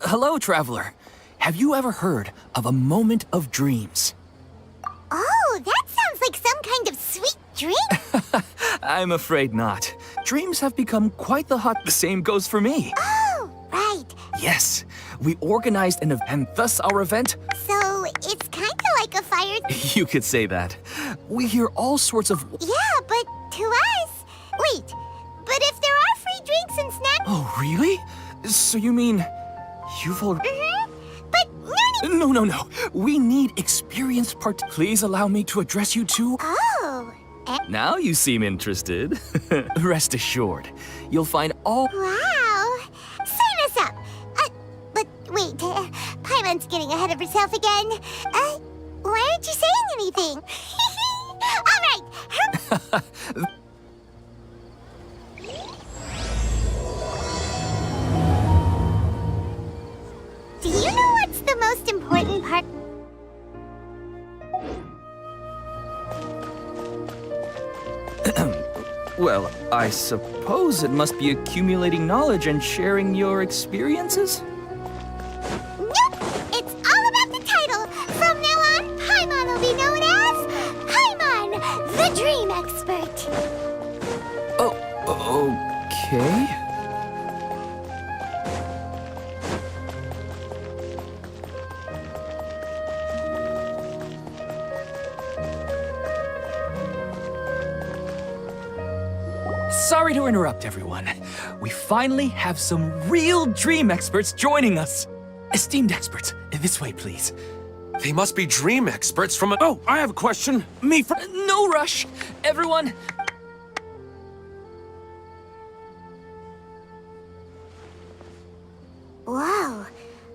Hello, traveler. Have you ever heard of a moment of dreams? Oh, that sounds like some kind of sweet drink. I'm afraid not. Dreams have become quite the hot. The same goes for me. Oh, right. Yes, we organized an event, and thus our event. So it's kind of like a fire. You could say that. We hear all sorts of. Yeah, but to us. Wait, but if there are free drinks and snacks. Oh, really? So you mean you've already. But No. We need experienced Please allow me to address you too. Oh. Now you seem interested. Rest assured, you'll find all. Wow. Sign us up. But wait, Paimon's getting ahead of herself again. Why aren't you saying anything? All right. Do you know what's the most important part? Well, I suppose it must be accumulating knowledge and sharing your experiences? Nope! It's all about the title. From now on, Paimon will be known as Paimon, the Dream Expert. Oh, okay. Sorry to interrupt, everyone. We finally have some real dream experts joining us. Esteemed experts, this way, please. They must be dream experts from a— Oh, I have a question. No rush, everyone. Whoa.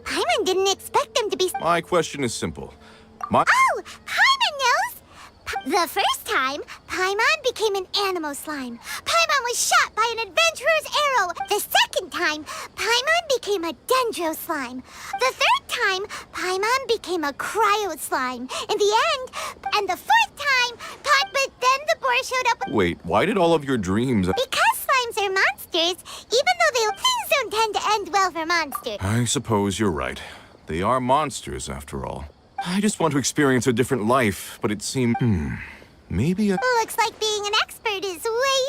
Paimon didn't expect them to be... My question is simple. Oh! Paimon knows! The first time, Paimon became an animal slime. Paimon was shot by an adventurer's arrow. The second time, Paimon became a dendro slime. The third time, Paimon became a cryo slime. In the end, and the fourth time, but then the boar showed up... Wait, why did all of your dreams... Because slimes are monsters, even though things don't tend to end well for monsters. I suppose you're right. They are monsters, after all. I just want to experience a different life, but it seemed... maybe a... Looks like being an expert is way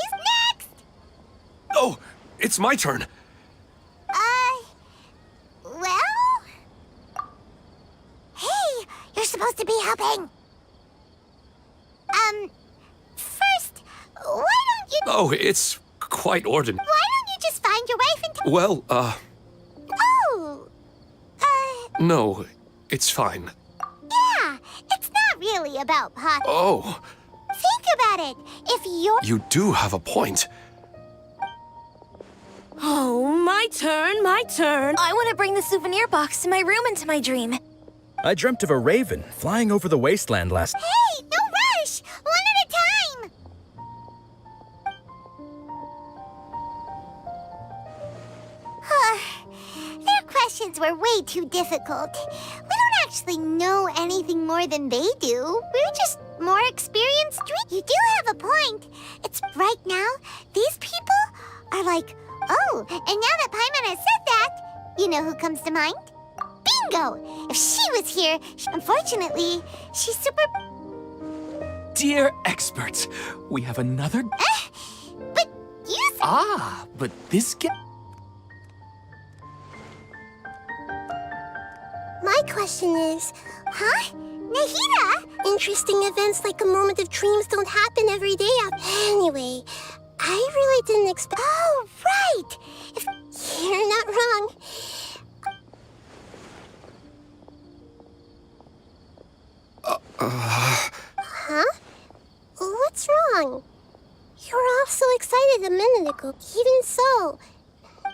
next! Oh, it's my turn. Well? Hey, you're supposed to be helping. First, why don't you... Oh, it's quite ordinary. Why don't you just find your wife and... Well, Oh, no, it's fine. yeah, it's not really about pot. Oh, Think about it. If you're... you do have a point. Oh, my turn. I want to bring the souvenir box to my room into my dream. I dreamt of a raven flying over the wasteland last. Hey, no rush! One at a time! Their questions were way too difficult. We don't actually know anything more than they do. We're just more experienced. You do have a point. It's right now, these people are like, oh, and now that Paimon has said that, you know who comes to mind? Bingo! If she was here, unfortunately, she's super... Dear experts, we have another... But you... but this My question is, Huh? Nahida? interesting events like a moment of dreams don't happen every day. Anyway, I really didn't expect... Oh, right! If... You're not wrong. Huh? What's wrong? You were all so excited a minute ago. Even so.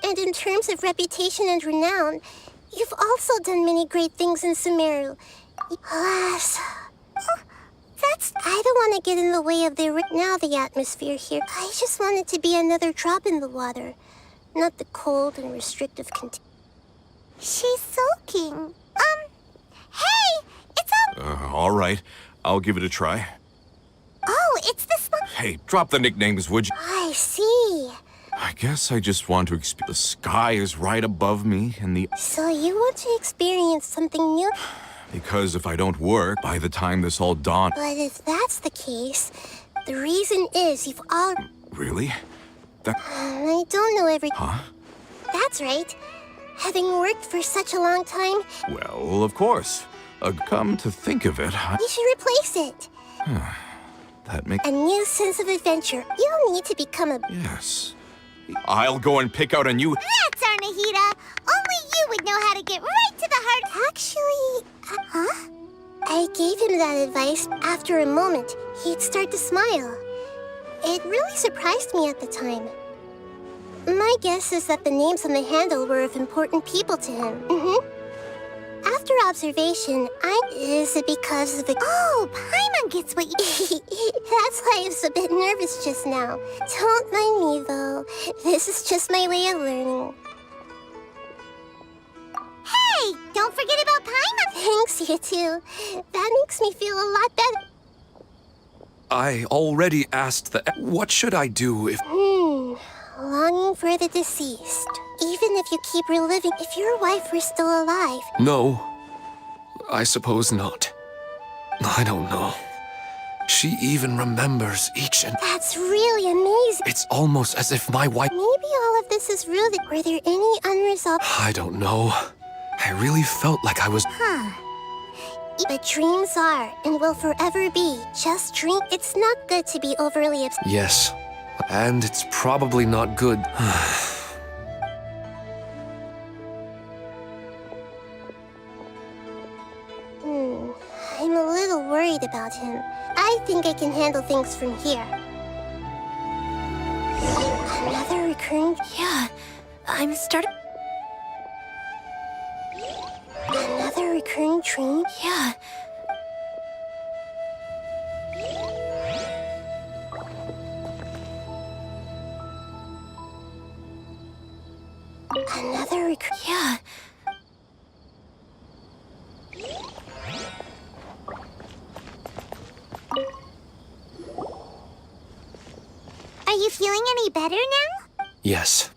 And in terms of reputation and renown, you've also done many great things in Sumeru. I don't want to get in the way of the atmosphere here. I just want it to be another drop in the water, not the cold and restrictive She's soaking. Hey! It's up! all right. I'll give it a try. Oh, it's the Hey, drop the nicknames, would you? I see. I guess I just want to experience. The sky is right above me, and the... So you want to experience something new? Because if I don't work, by the time this all dawns... But if that's the case, the reason is you've all... Really? That... I don't know every... Huh? That's right. Having worked for such a long time, Well, of course. Come to think of it, you should replace it. that makes... A new sense of adventure. You'll need to become a... Yes. I'll go and pick out a new... That's our Nahida. Only you would know how to get right to the heart. Actually, huh? I gave him that advice. After a moment, he'd start to smile. It really surprised me at the time. My guess is that the names on the handle were of important people to him. After observation, Is it because of the... Oh, Paimon gets what you... That's why I was a bit nervous just now. Don't mind me, though. This is just my way of learning. Hey, don't forget about Paimon. Thanks, you too. That makes me feel a lot better. I already asked the... What should I do if... Longing for the deceased. Even if you keep reliving, if your wife were still alive. No, I suppose not. I don't know. She even remembers each and... That's really amazing. It's almost as if my wife... Maybe all of this is real. Were there any unresolved... I don't know. I really felt like I was... But dreams are, and will forever be, just dream. It's not good to be overly upset. Yes, and it's probably not good. I'm a little worried about him. I think I can handle things from here. Another recurring... Yeah, I'm starting... Another recurring dream? Yeah. Another recurring... Yeah. Are you feeling any better now? Yes.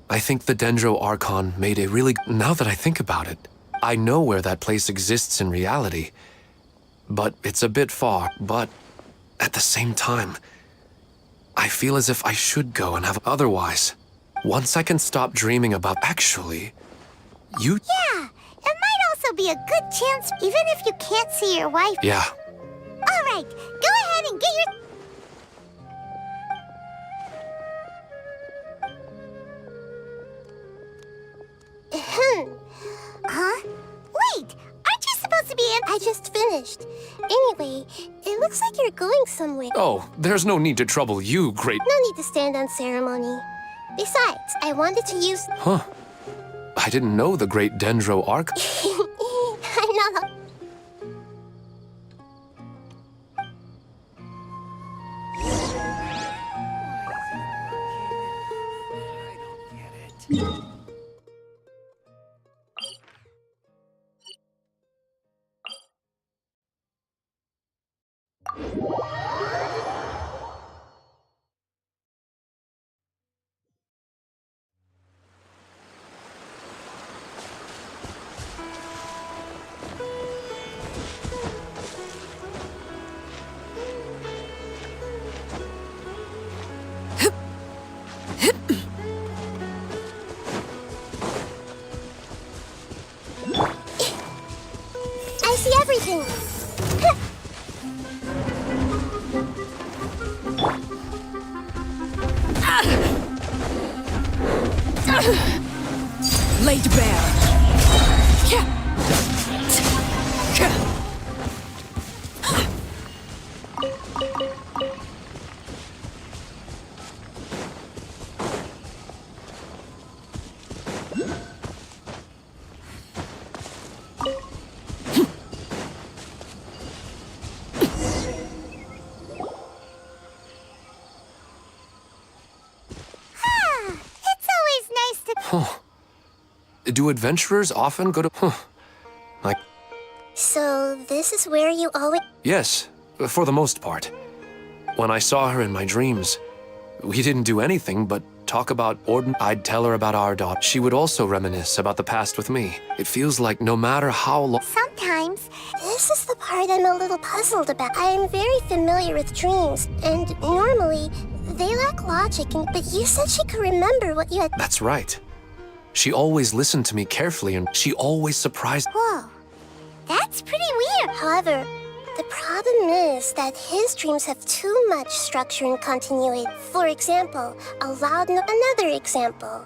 I think the Dendro Archon made a really... Now that I think about it, I know where that place exists in reality. But it's a bit far. But at the same time, I feel as if I should go and have... Otherwise, once I can stop dreaming about... Actually, you... Yeah, it might also be a good chance, even if you can't see your wife. Yeah. All right, go ahead and get your... Huh? Wait, aren't you supposed to be in... I just finished. Anyway, it looks like you're going somewhere. Oh, there's no need to trouble you, great... No need to stand on ceremony. Besides, I wanted to use... Huh. I didn't know the great Dendro Arch... I'm not... I see everything. Laid bare. It's always nice to... Do adventurers often go to... Like... So, this is where you always... Yes, for the most part. When I saw her in my dreams, we didn't do anything but talk about I'd tell her about our daughter. She would also reminisce about the past with me. It feels like no matter how long... Sometimes. This is the part I'm a little puzzled about. I am very familiar with dreams, and normally they lack logic, but you said she could remember what you had... That's right. She always listened to me carefully, and she always surprised... Whoa. That's pretty weird. However, the problem is that his dreams have too much structure and continuity. For example, another example.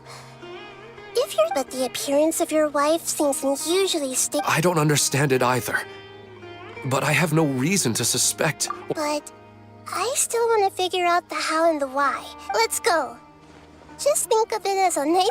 If you're... But the appearance of your wife seems unusually stable. I don't understand it either. But I have no reason to suspect... But I still want to figure out the how and the why. Let's go. Just think of it as a night...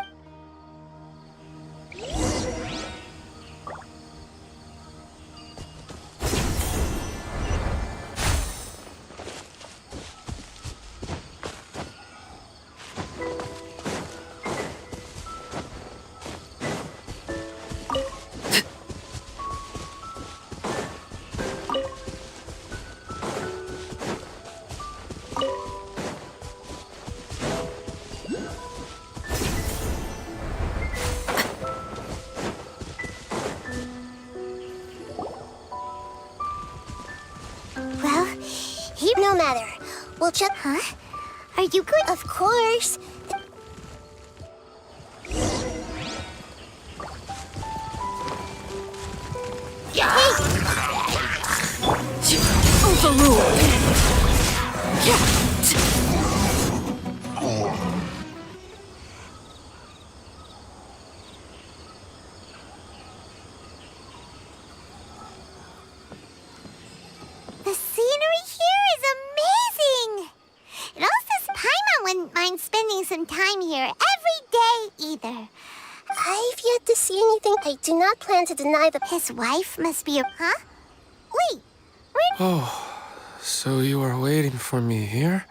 Well, No matter. We'll just... Huh? Are you good? Of course. The scenery here is amazing! And also, Paimon wouldn't mind spending some time here every day either. I've yet to see anything. I do not plan to deny the... His wife must be a... Huh? Wait, Oh, so you are waiting for me here?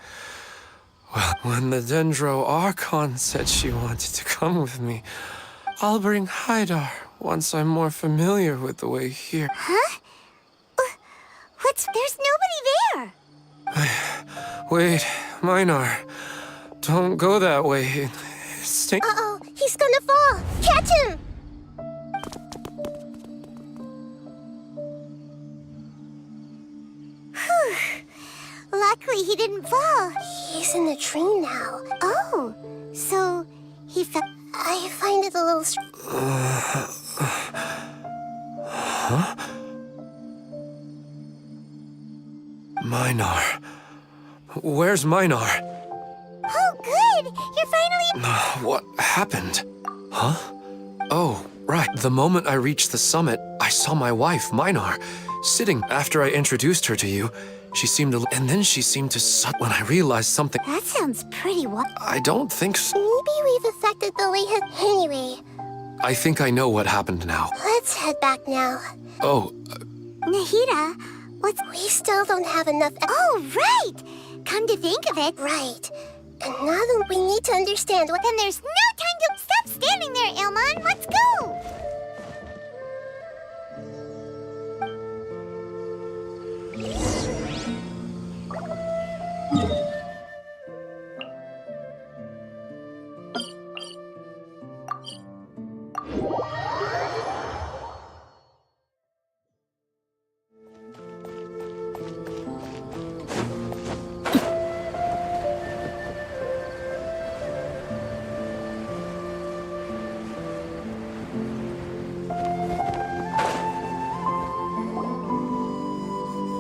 Well, when the Dendro Archon said she wanted to come with me, I'll bring Haidar once I'm more familiar with the way here. Huh? There's nobody there! Wait, Minar, don't go that way. Stay... Uh-oh, he's gonna fall! Catch him! Luckily, he didn't fall. He's in the tree now. Oh, so he fell. I find it a little... Minar. Where's Minar? Oh, good! You're finally... What happened? Huh? Oh, right. The moment I reached the summit, I saw my wife, Minar, sitting. After I introduced her to you, she seemed to... And then she seemed to... When I realized something... That sounds pretty I don't think so. Maybe we've affected the way... Anyway, I think I know what happened now. let's head back now. Oh, Nahida, We still don't have enough... Oh, right! Come to think of it... Right. And now that we need to understand what... Then there's no time to... Stop standing there, Ilmon! Let's go!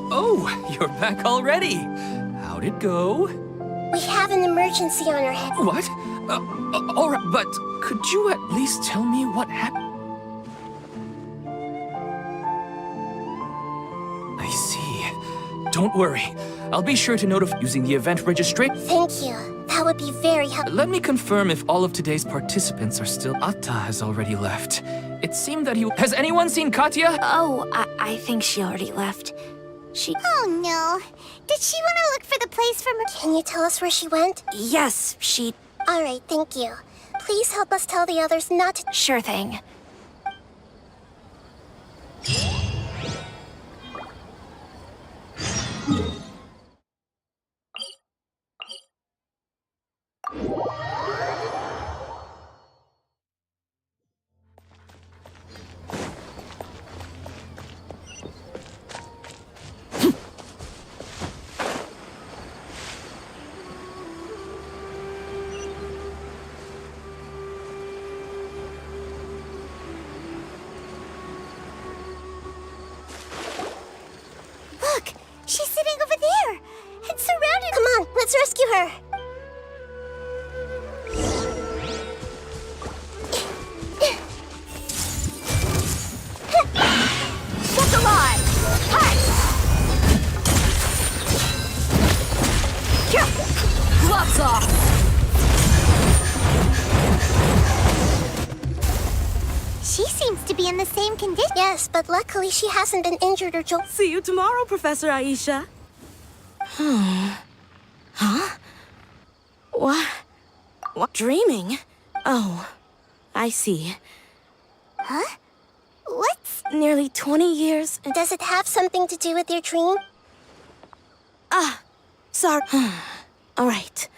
Oh, you're back already. How'd it go? We have an emergency on our head. What? All right, but could you at least tell me what happened? I see. Don't worry. I'll be sure to notify using the event registration. Thank you. That would be very helpful. Let me confirm if all of today's participants are still... Atta has already left. It seemed that he... Has anyone seen Katya? Oh, I think she already left. Oh, no. Did she want to look for the place from her... Can you tell us where she went? Yes, she... All right, thank you. Please help us tell the others not to... Sure thing. her! Get alive! Hi! Gloves off! She seems to be in the same condition. Yes, but luckily she hasn't been injured or jolted. See you tomorrow, Professor Aisha. Huh? What? What? Dreaming? Oh, I see. Huh? What's... Nearly 20 years and... Does it have something to do with your dream? Sorry. All right.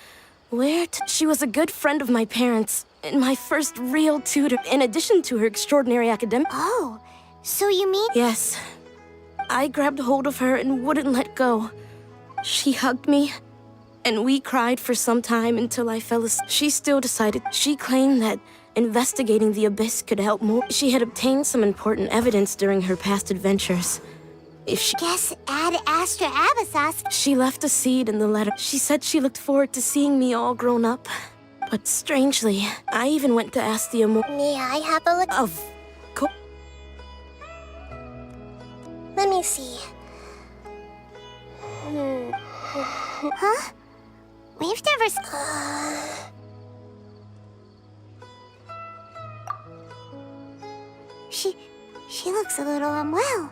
She was a good friend of my parents, and my first real tutor, in addition to her extraordinary academic... Oh, so you mean... Yes. I grabbed hold of her and wouldn't let go. She hugged me, and we cried for some time until I fell asleep. She still decided. She claimed that investigating the abyss could help more. She had obtained some important evidence during her past adventures. If she... Guess Ad Astra Abyssos. She left a seed in the letter. She said she looked forward to seeing me all grown up. But strangely, I even went to ask the May I have a look? Of course. Let me see. Huh? We've never... She looks a little unwell.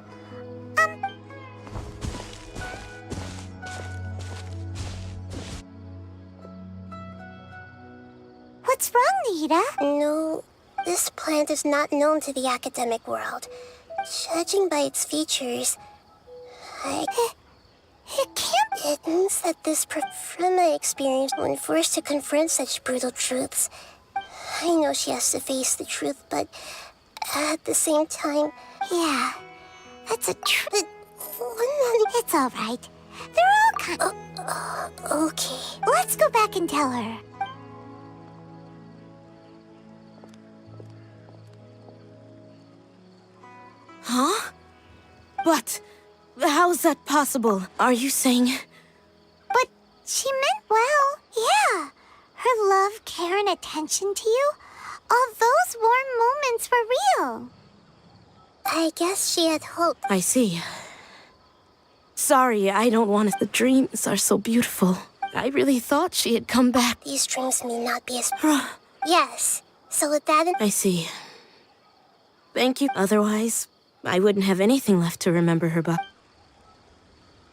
What's wrong, Nahida? No, this plant is not known to the academic world. Judging by its features, It can't... It means that from my experience, when forced to confront such brutal truths, I know she has to face the truth, but at the same time... Yeah, that's a It's all right. They're all kind... Okay. Let's go back and tell her. Huh? But how is that possible? Are you saying... But she meant well. Yeah. Her love, care, and attention to you. All those warm moments were real. I guess she had hoped. I see. Sorry, I don't want to... The dreams are so beautiful. I really thought she had come back. These dreams may not be as... Yes. So with that... I see. Thank you. Otherwise, I wouldn't have anything left to remember her by.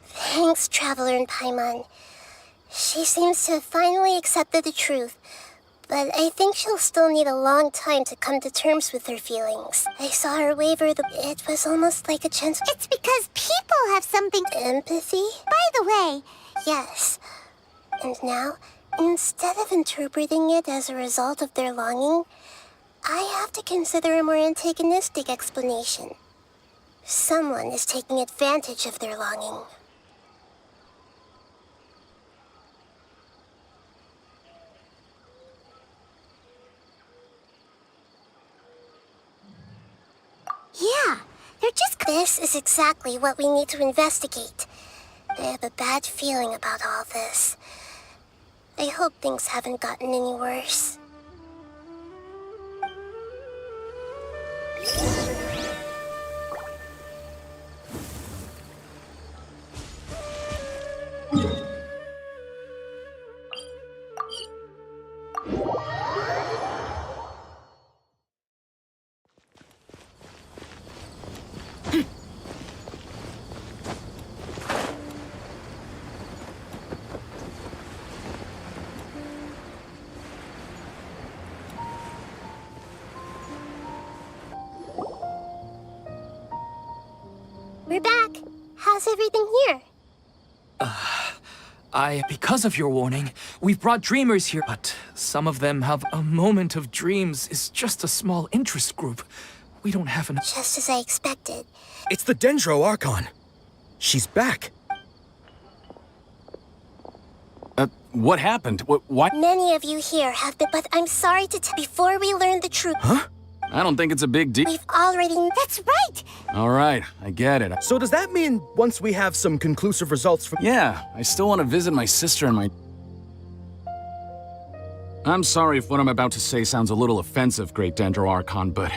Thanks, Traveler in Paimon. She seems to have finally accepted the truth, but I think she'll still need a long time to come to terms with her feelings. I saw her waver. It was almost like a gentle... It's because people have something... Empathy? By the way... Yes. And now, instead of interpreting it as a result of their longing, I have to consider a more antagonistic explanation. Someone is taking advantage of their longing. Yeah, they're just... This is exactly what we need to investigate. I have a bad feeling about all this. I hope things haven't gotten any worse. We're back. How's everything here? Because of your warning, we've brought dreamers here, but some of them have a moment of dreams is just a small interest group. We don't have enough. Just as I expected. It's the Dendro Archon. She's back. What happened? What? Many of you here have been, but I'm sorry to tell. Before we learn the truth, Huh? I don't think it's a big deal. we've already. That's right! All right, I get it. So does that mean once we have some conclusive results from... Yeah, I still want to visit my sister and my... I'm sorry if what I'm about to say sounds a little offensive, Great Dendro Archon, but...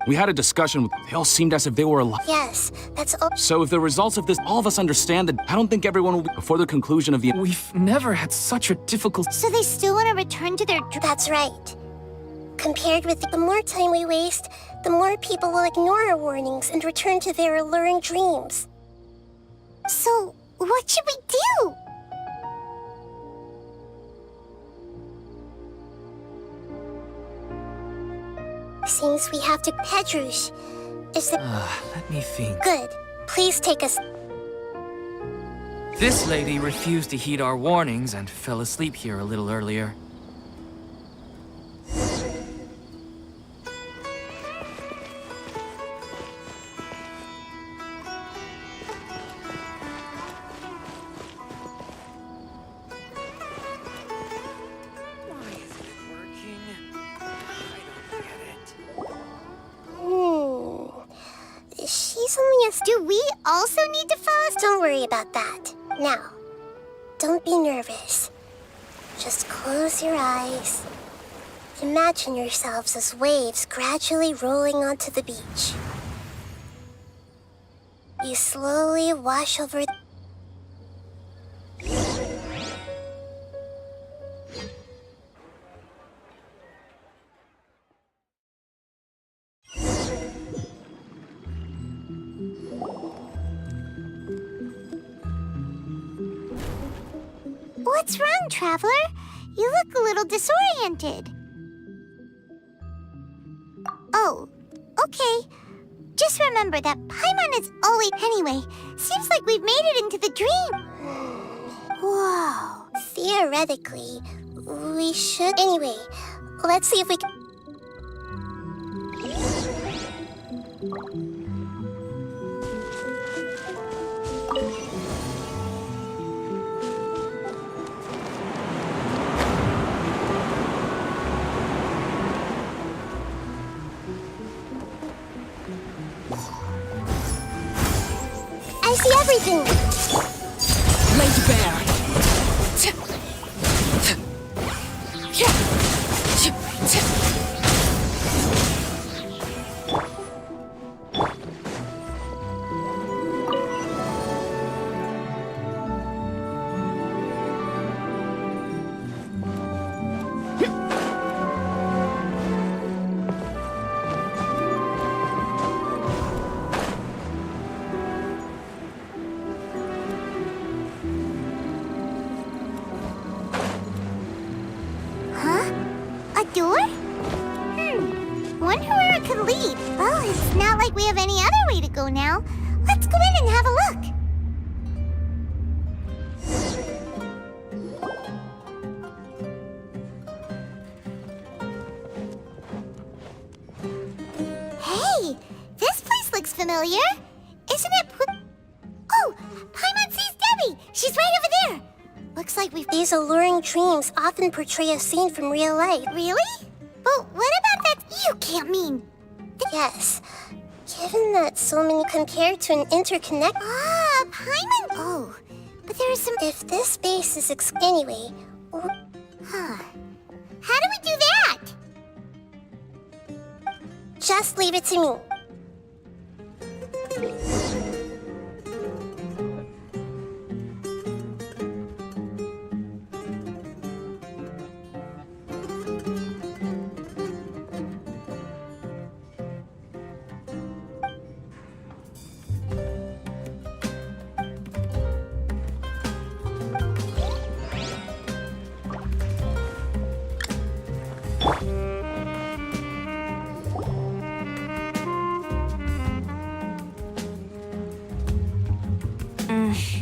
We had a discussion with... They all seemed as if they were alive. Yes, that's all. So if the results of this, all of us understand that I don't think everyone will be before the conclusion of the... We've never had such a difficult... So they still want to return to their That's right. Compared with the more time we waste, the more people will ignore our warnings and return to their alluring dreams. So, what should we do? Seems we have to... Pedrush, is the... Let me think. Good. Please take us... This lady refused to heed our warnings and fell asleep here a little earlier. She's only a... Do we also need to fall asleep? Don't worry about that. Now, don't be nervous. Just close your eyes. Imagine yourselves as waves gradually rolling onto the beach. You slowly wash over... What's wrong, Traveler? You look a little disoriented. Oh, okay. Just remember that Paimon is always... Anyway, seems like we've made it into the dream. Whoa. Theoretically, we should... Anyway, let's see if we can... I see everything! Laid bare! A door? Wonder where it could lead. Well, it's not like we have any other way to go now. Let's go in and have a look. Hey, this place looks familiar. Isn't it Oh, Paimon sees Debbie! She's right over there! Looks like we've... These alluring dreams often portray a scene from real life. Really? But what about that? You can't mean... Yes. Given that so many compare to an interconnect... Ah, Paimon... Oh, but there is some... If this space is anyway... Huh. How do we do that? Just leave it to me.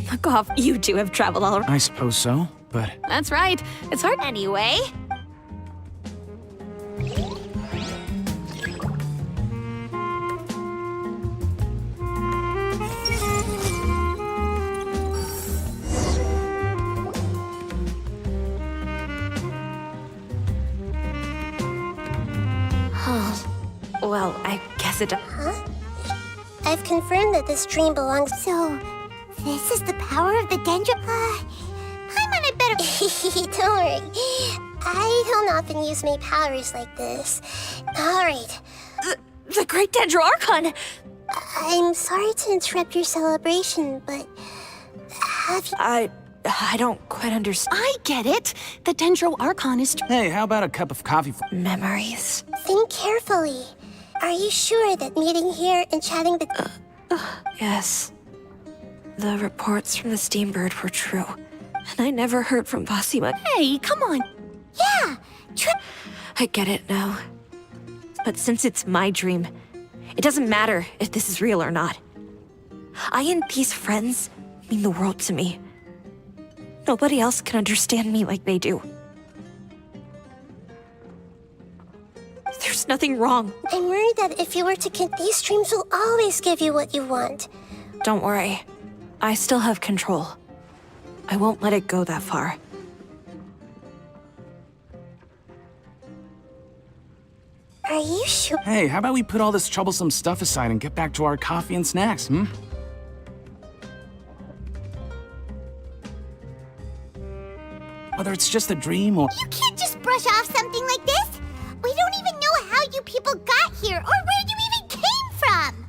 Fuck off. You two have traveled all around. I suppose so, but... That's right. It's hard anyway. Well, I guess it... I've confirmed that this dream belongs... So, this is the power of the Dendro... Paimon, I better... Don't worry. I don't often use my powers like this. Alright. The Great Dendro Archon! I'm sorry to interrupt your celebration, but... Have you... I don't quite understand. I get it. The Dendro Archon is... Hey, how about a cup of coffee for... Memories. Think carefully. Are you sure that meeting here and chatting the... Yes. The reports from the Steambird were true. And I never heard from Basima. Hey, come on. Yeah! I get it now. But since it's my dream, it doesn't matter if this is real or not. I and these friends mean the world to me. Nobody else can understand me like they do. There's nothing wrong. I'm worried that if you were to these dreams will always give you what you want. Don't worry. I still have control. I won't let it go that far. Are you sure? Hey, how about we put all this troublesome stuff aside and get back to our coffee and snacks, hmm? Whether it's just a dream or... You can't just brush off something like this! We don't even know how you people got here, or where you even came from!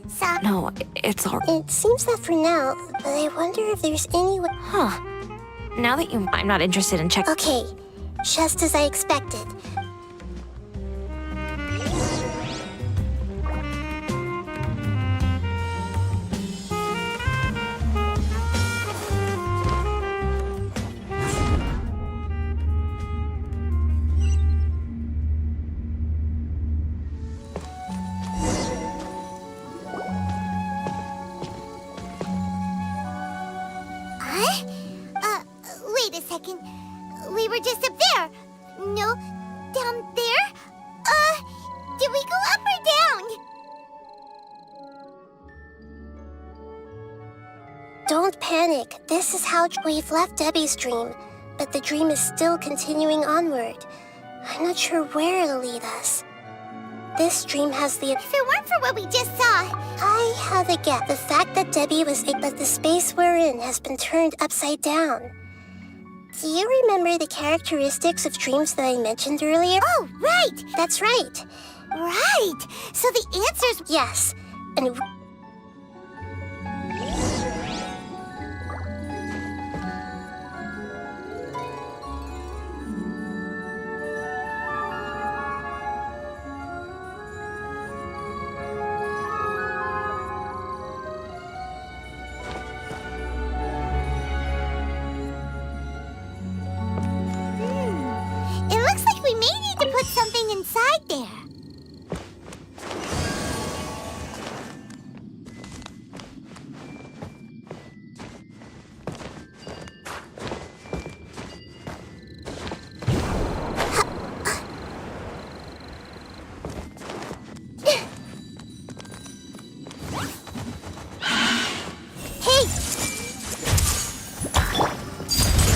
So... No, it's all... It seems that for now, but I wonder if there's any way... Huh. Now that you... I'm not interested in checking... Okay, just as I expected. Wait a second. We were just up there. No, down there? Did we go up or down? Don't panic. This is how we've left Debbie's dream, but the dream is still continuing onward. I'm not sure where it'll lead us. This dream has the... If it weren't for what we just saw... I have a guess. The fact that Debbie was... But the space we're in has been turned upside down. Do you remember the characteristics of dreams that I mentioned earlier? Oh, right! That's right. Right! So the answer's... Yes. And... It looks like we may need to put something inside there. Hey!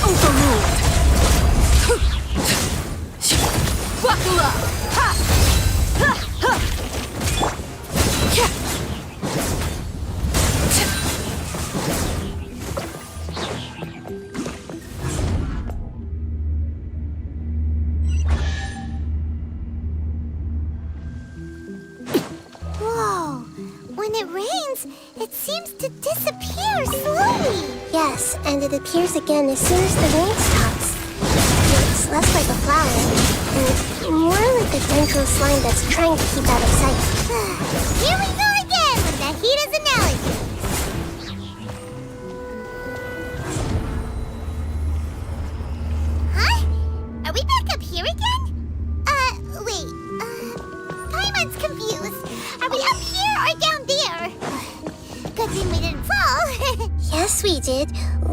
Overruled. Buckle up. Ha! Ha! Ha! Yeah. Whoa! When it rains, it seems to disappear slowly. Yes, and it appears again as soon as the rain stops. It's less like a flower, and more like a dendro slime that's trying to keep out of sight. Here we go again with Nahida's analogy. Huh? Are we back up here again? Wait. Paimon's confused. Are we up here or down there? Good thing we didn't fall. Yes, we did.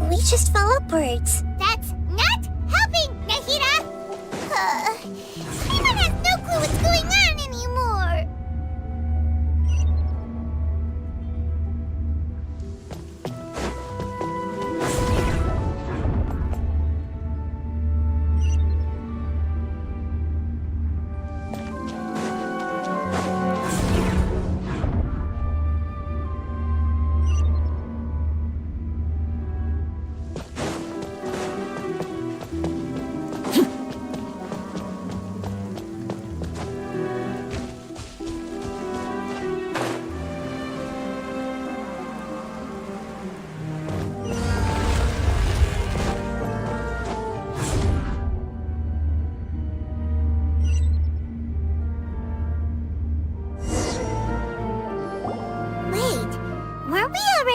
We just fell upwards. That's not helping, Nahida! Paimon has no clue what's going on anymore.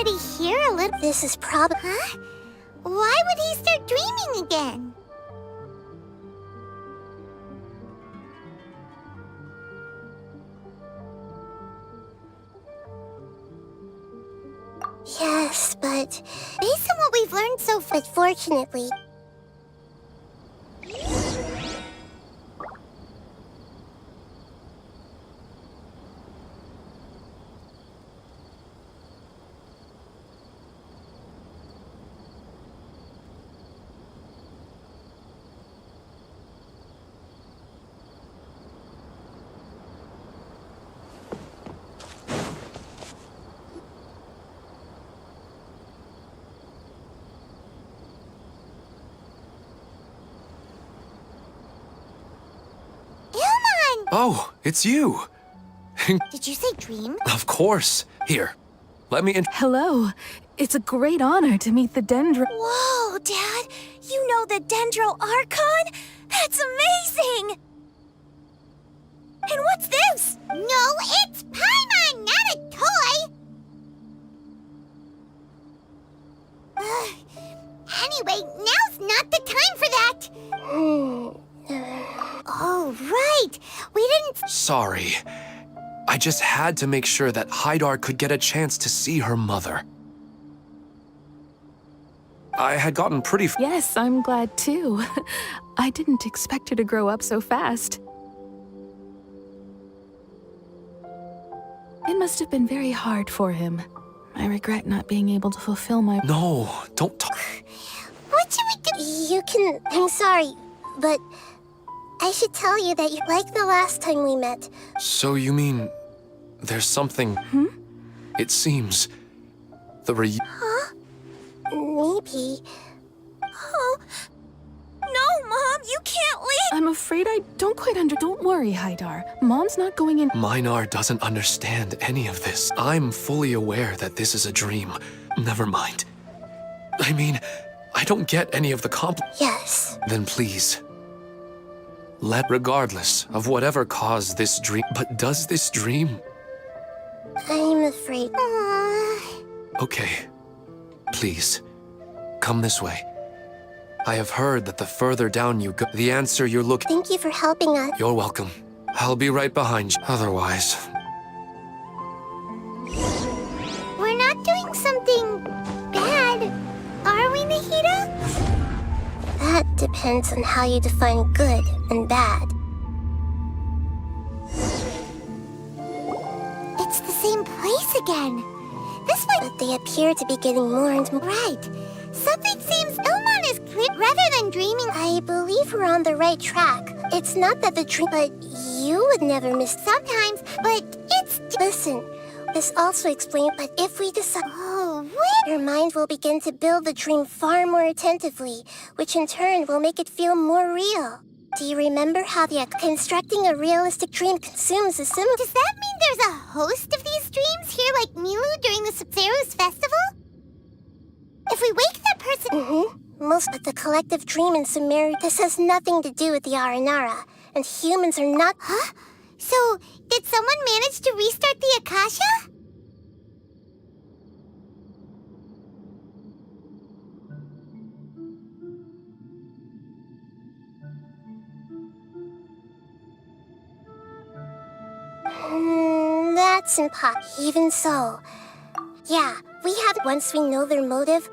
already here a little. This is probably... Huh? Why would he start dreaming again? Yes, but... Based on what we've learned so far, But fortunately... Oh, it's you. Did you say dream? Of course. Here, let me Hello. It's a great honor to meet the Dendro. Whoa, Dad! You know the Dendro Archon? That's amazing! And what's this? No, it's Paimon, not a toy! Anyway, now's not the time for that! Oh, right! We didn't... Sorry. I just had to make sure that Haidar could get a chance to see her mother. I had gotten pretty... Yes, I'm glad too. I didn't expect her to grow up so fast. It must have been very hard for him. I regret not being able to fulfill my... No, don't talk. What should we do? You can... I'm sorry, but... I should tell you that you're like the last time we met. So you mean... there's something... It seems... Huh? Maybe... Oh... No, Mom, you can't leave! I'm afraid I don't quite Don't worry, Haidar. Mom's not going in... Minar doesn't understand any of this. I'm fully aware that this is a dream. Never mind. I mean, I don't get any of the Yes. Then please... regardless of whatever caused this dream... But does this dream... I'm afraid... Okay. Please. Come this way. I have heard that the further down you go, the answer you're looking... Thank you for helping us. You're welcome. I'll be right behind you. Otherwise... We're not doing something... bad, are we, Nahida? That depends on how you define good and bad. It's the same place again. This might... But they appear to be getting more and more... Right. Something seems... Ilmon is clear rather than dreaming. I believe we're on the right track. It's not that the dream... But you would never miss... Sometimes, but it's... Listen, this also explains... But if we decide... Oh, what? Your mind will begin to build the dream far more attentively, which in turn will make it feel more real. Do you remember how constructing a realistic dream consumes a similar... Does that mean there's a host of these dreams here like Milu during the Sabzeruz festival? If we wake that person... Most of the collective dream in Sumeru... This has nothing to do with the Aranara, and humans are not... Huh? So, did someone manage to restart the Akasha? That's impossible. Even so... Yeah, we have... Once we know their motive...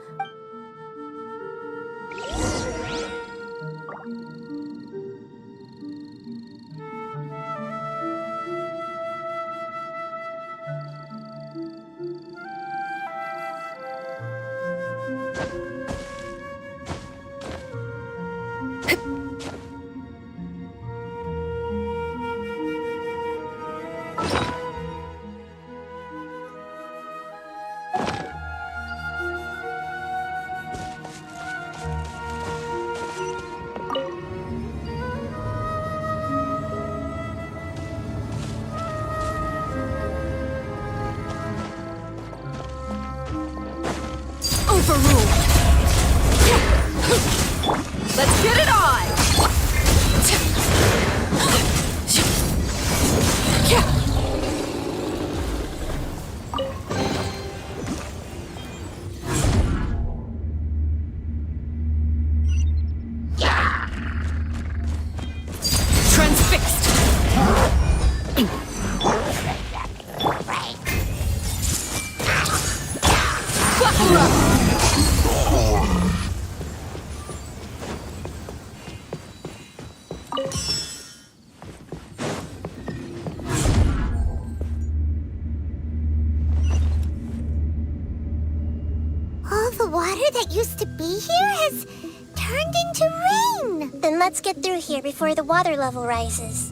Overruled. Let's get it on! the water that used to be here has turned into rain. Then let's get through here before the water level rises.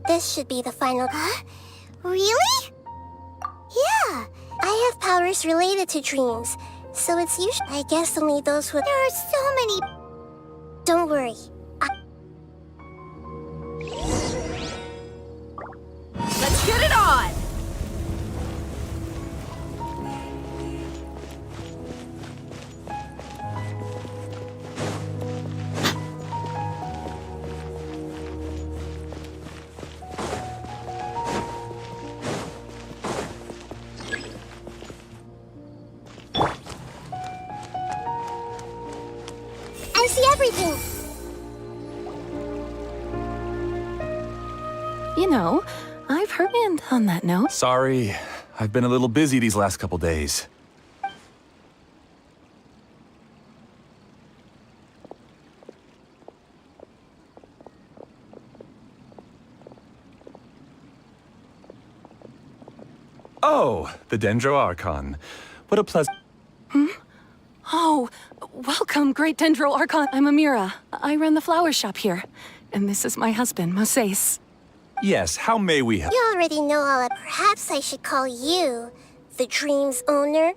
This should be the final. Huh? Really? Yeah, I have powers related to dreams, so it's usually, I guess, only those who. There are so many. Don't worry. Let's get it on! I see everything. You know, I've heard and on that note. Sorry, I've been a little busy these last couple days. Oh, the Dendro Archon. What a pleasant... Oh, welcome, Great Dendro Archon. I'm Amira. I run the flower shop here. And this is my husband, Moses. Yes, how may we help? You already know all that. Perhaps I should call you the dream's owner?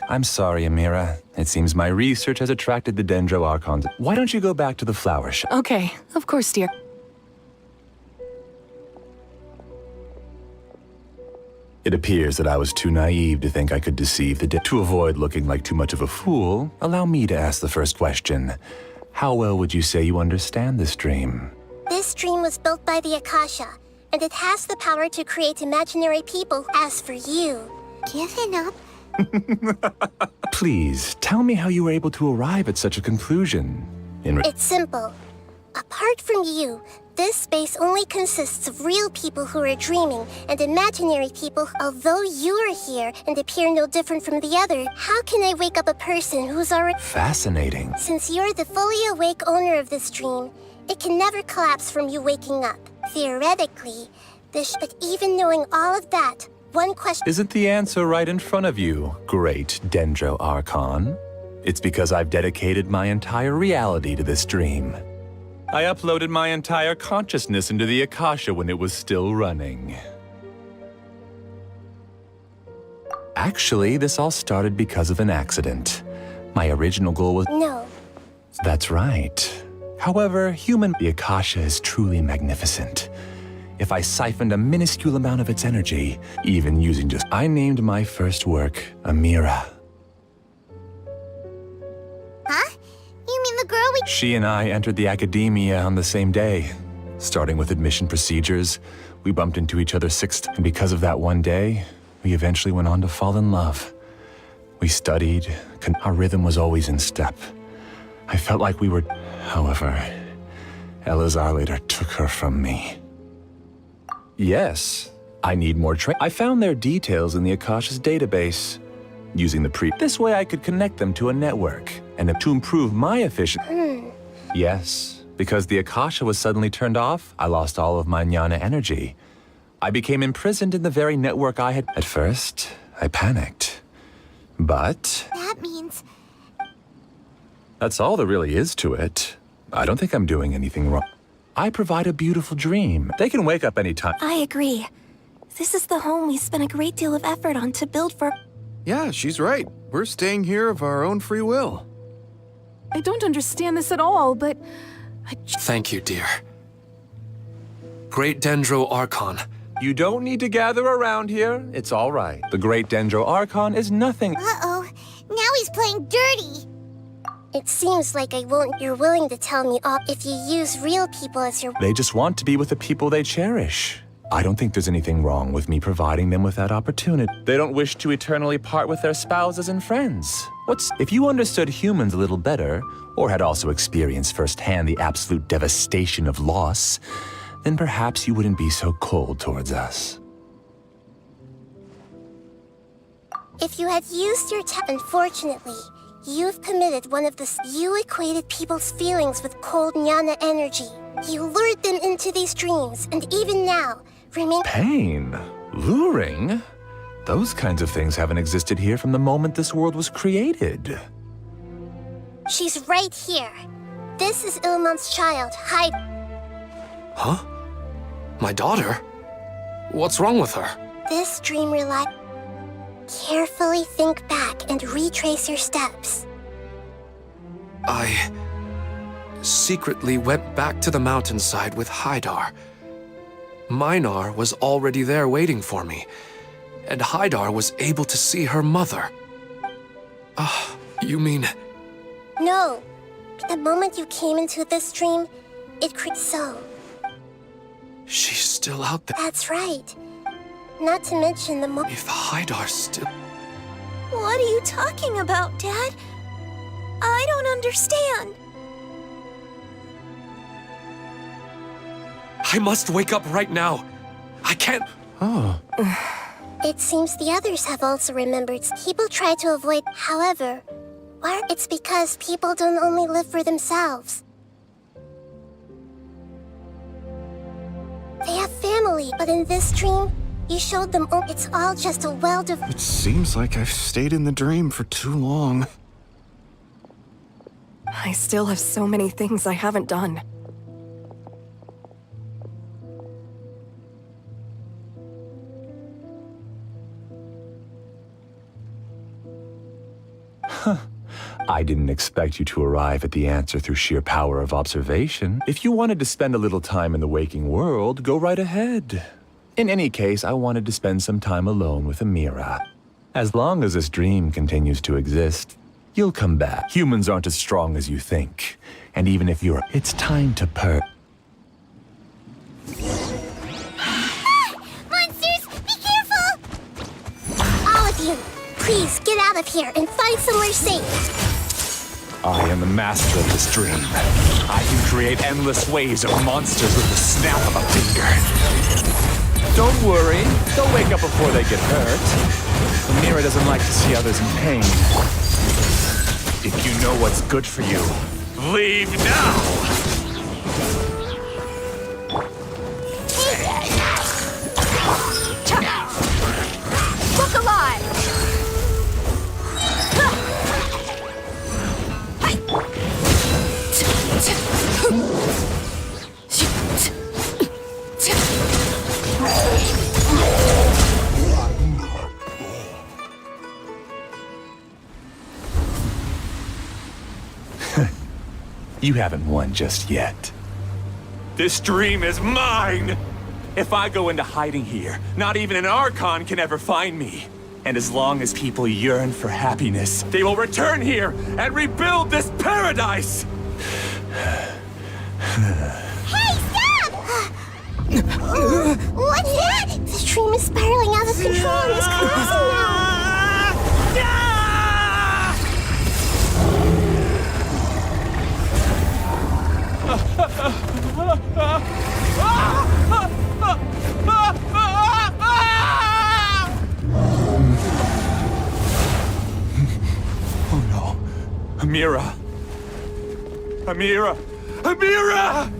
I'm sorry, Amira. It seems my research has attracted the Dendro Archons. Why don't you go back to the flower shop? Okay, of course, dear. It appears that I was too naive to think I could deceive the To avoid looking like too much of a fool, allow me to ask the first question. How well would you say you understand this dream? This dream was built by the Akasha, and it has the power to create imaginary people. As for you... Giving up? Please, tell me how you were able to arrive at such a conclusion. It's simple. Apart from you, this space only consists of real people who are dreaming and imaginary people. Although you are here and appear no different from the other, how can I wake up a person who's already... Fascinating. Since you're the fully awake owner of this dream, it can never collapse from you waking up. Theoretically, but even knowing all of that, one question... Isn't the answer right in front of you, Great Dendro Archon? It's because I've dedicated my entire reality to this dream. I uploaded my entire consciousness into the Akasha when it was still running. Actually, this all started because of an accident. My original goal was... No. That's right. However, the Akasha is truly magnificent. If I siphoned a minuscule amount of its energy, even using just... I named my first work Amira. Huh? You mean the girl we... She and I entered the academia on the same day. Starting with admission procedures, we bumped into each other and because of that one day, we eventually went on to fall in love. We studied, our rhythm was always in step. I felt like we were... However, Elazar later took her from me. Yes, I need more I found their details in the Akasha's database. Using this way I could connect them to a network, and to improve my efficiency. Yes, because the Akasha was suddenly turned off, I lost all of my jnana energy. I became imprisoned in the very network I had... At first, I panicked. But... That means... That's all there really is to it. I don't think I'm doing anything wrong. I provide a beautiful dream. They can wake up anytime. I agree. This is the home we spent a great deal of effort on to build for... Yeah, she's right. We're staying here of our own free will. I don't understand this at all, but... Thank you, dear. Great Dendro Archon. You don't need to gather around here. It's all right. The Great Dendro Archon is nothing. Uh-oh. Now he's playing dirty. It seems like you're willing to tell me all if you use real people as your... They just want to be with the people they cherish. I don't think there's anything wrong with me providing them with that opportunity. They don't wish to eternally part with their spouses and friends. If you understood humans a little better, or had also experienced firsthand the absolute devastation of loss, then perhaps you wouldn't be so cold towards us. If you had used your unfortunately, you've committed one of the... You equated people's feelings with cold jnana energy. You lured them into these dreams, and even now, Pain? Luring? Those kinds of things haven't existed here from the moment this world was created. She's right here. This is Ilmon's child, Huh? My daughter? What's wrong with her? This dream Carefully think back and retrace your steps. I secretly went back to the mountainside with Haidar. Minar was already there waiting for me, and Haidar was able to see her mother. You mean... No. The moment you came into this dream, it so. She's still out there. That's right. Not to mention the If Haidar's still... What are you talking about, Dad? I don't understand. I must wake up right now. I can't... Oh. It seems the others have also remembered. People try to avoid, however, it's because people don't only live for themselves. They have family, but in this dream, you showed them it's all just a It seems like I've stayed in the dream for too long. I still have so many things I haven't done. I didn't expect you to arrive at the answer through sheer power of observation. If you wanted to spend a little time in the waking world, go right ahead. In any case, I wanted to spend some time alone with Amira. As long as this dream continues to exist, you'll come back. Humans aren't as strong as you think. And even if you're... It's time to Monsters, be careful! all of you. Please get out of here and find somewhere safe. I am the master of this dream. I can create endless waves of monsters with the snap of a finger. Don't worry, they'll wake up before they get hurt. Amira doesn't like to see others in pain. If you know what's good for you, leave now! Look alive! You haven't won just yet. This dream is mine! If I go into hiding here, not even an Archon can ever find me. And as long as people yearn for happiness, they will return here and rebuild this paradise! Hey, stop! What's that? The dream is spiraling out of control and is collapsing now. Oh no. Amira! Amira! Amira!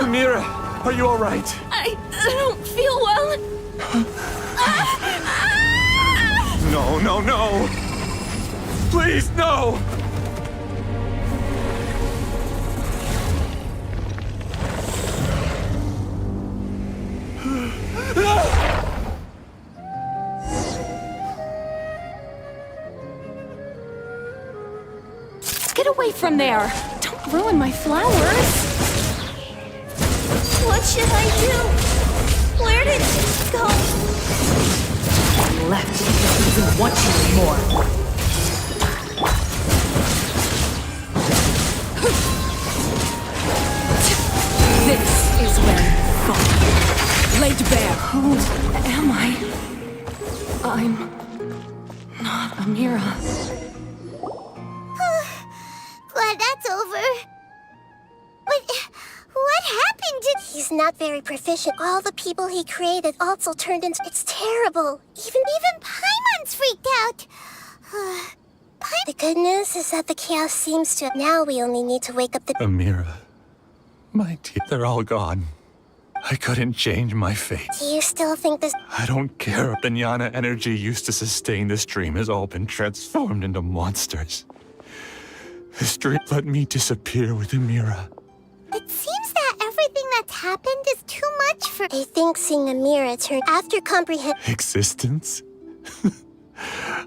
Amira, are you all right? I don't feel well. No, no, no! Please, no! Get away from there! Don't ruin my flowers! What should I do? Where did she go? Left because he doesn't want you anymore. This is where you fall. Laid bare. Who am I? I'm not Amira. Glad that's over. But what happened to... He's not very proficient. All the people he created also turned into... It's terrible. Even Paimon's freaked out. The good news is that the chaos seems to... Now we only need to wake up the... Amira, my dear, they're all gone. I couldn't change my fate. Do you still think this... I don't care if the jnana energy used to sustain this dream has all been transformed into monsters. This dream let me disappear with Amira. It seems that everything that's happened is too much for... I think seeing Amira turn after comprehend... Existence?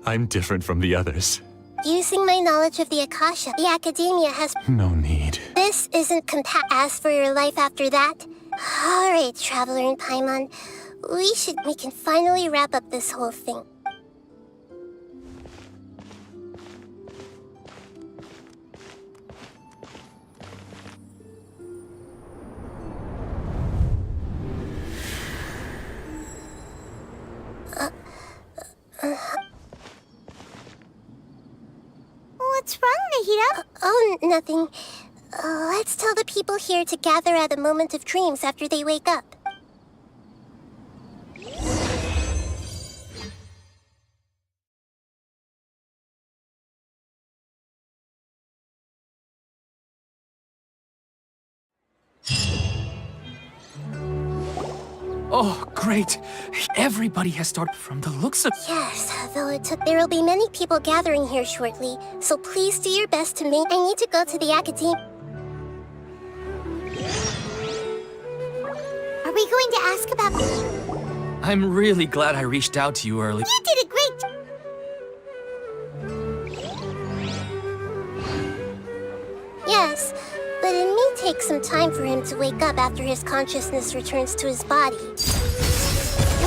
I'm different from the others. Using my knowledge of the Akasha, the Academia has... No need. This isn't As for your life after that... Alright, Traveler and Paimon. We can finally wrap up this whole thing. Nothing. Let's tell the people here to gather at a moment of dreams after they wake up. Oh, great. Everybody has started from the looks of... Yes, though there will be many people gathering here shortly, so please do your best to make... I need to go to the academy. Are we going to ask about... I'm really glad I reached out to you early. You did a great... Yes, but it may take some time for him to wake up after his consciousness returns to his body.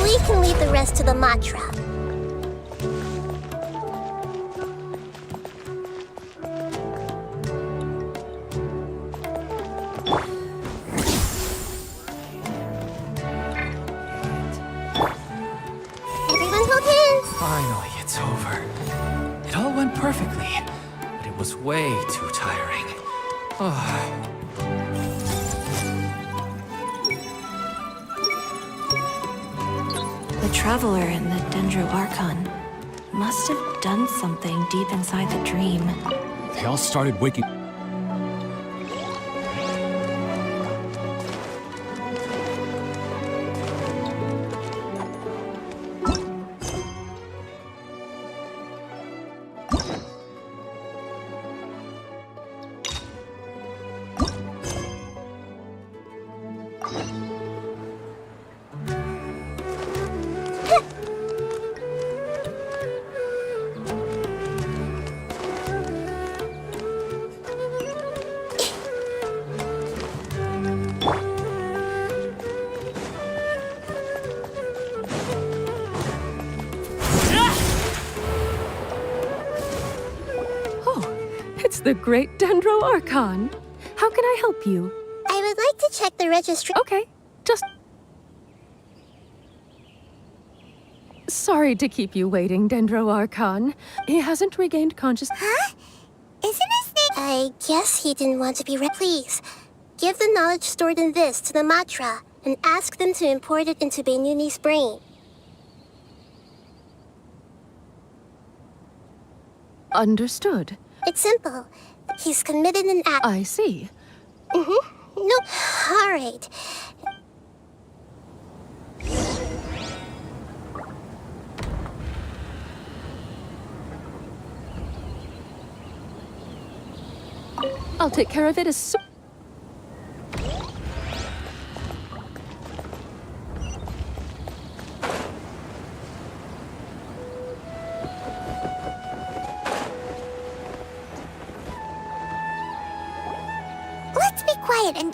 We can leave the rest to the mantra. Everyone hold hands! Finally, it's over. It all went perfectly, but it was way too tiring. Oh. The Traveler and the Dendro Archon must have done something deep inside the dream. They all started waking. It's the great Dendro Archon. How can I help you? I would like to check the registry. Okay, just... Sorry to keep you waiting, Dendro Archon. He hasn't regained consciousness. Huh? Isn't his name... I guess he didn't want to be Please, give the knowledge stored in this to the mantra and ask them to import it into Benuni's brain. Understood. It's simple. He's committed an act. I see. No. All right. I'll take care of it as soon... Let's be quiet and...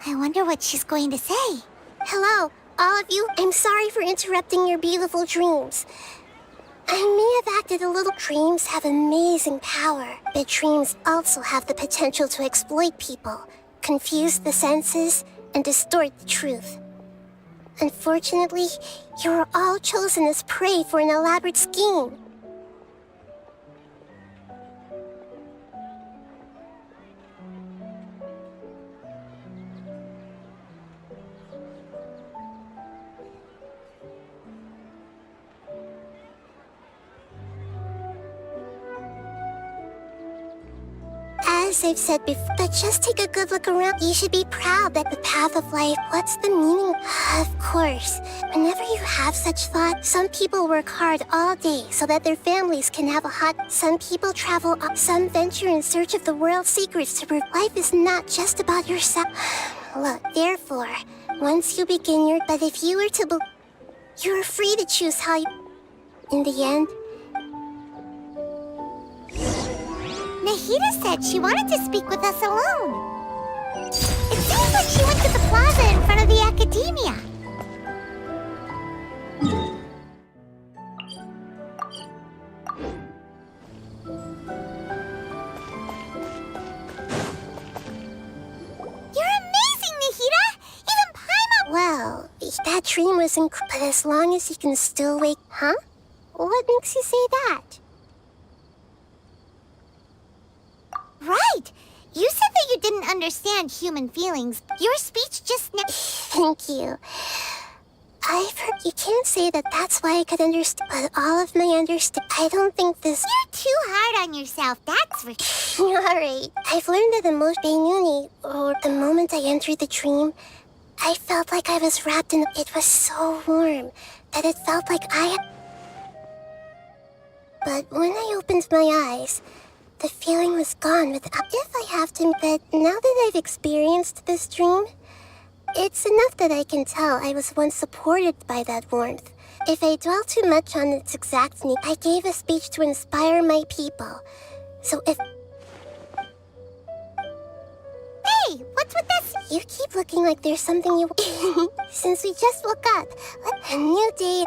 I wonder what she's going to say. Hello, all of you. I'm sorry for interrupting your beautiful dreams. I may have acted a little. Dreams have amazing power, but dreams also have the potential to exploit people, confuse the senses, and distort the truth. Unfortunately, you were all chosen as prey for an elaborate scheme. As I've said before, but just take a good look around. You should be proud that the path of life. What's the meaning? Of course, whenever you have such thought, some people work hard all day so that their families can have a hot. Some people travel up, some venture in search of the world's secrets to prove life is not just about yourself. Look, therefore, once you begin your. But if you were to you are free to choose how you. In the end, Nahida said she wanted to speak with us alone. It seems like she went to the plaza in front of the academia. You're amazing, Nahida! Even Paimon... well, that dream was but as long as you can still wake... Huh? What makes you say that? Right! You said that you didn't understand human feelings. Your speech just Thank you. I've heard you can't say that that's why I could understand, but all of my I don't think this. You're too hard on yourself, that's for Alright. I've learned that the most Benyuni, or the moment I entered the dream, I felt like I was wrapped in. It was so warm that it felt like I. But when I opened my eyes, the feeling was gone without. If I have to, but now that I've experienced this dream, it's enough that I can tell I was once supported by that warmth. If I dwell too much on its exact need, I gave a speech to inspire my people. So if. Hey, what's with this? You keep looking like there's something you. Since we just woke up, a new day.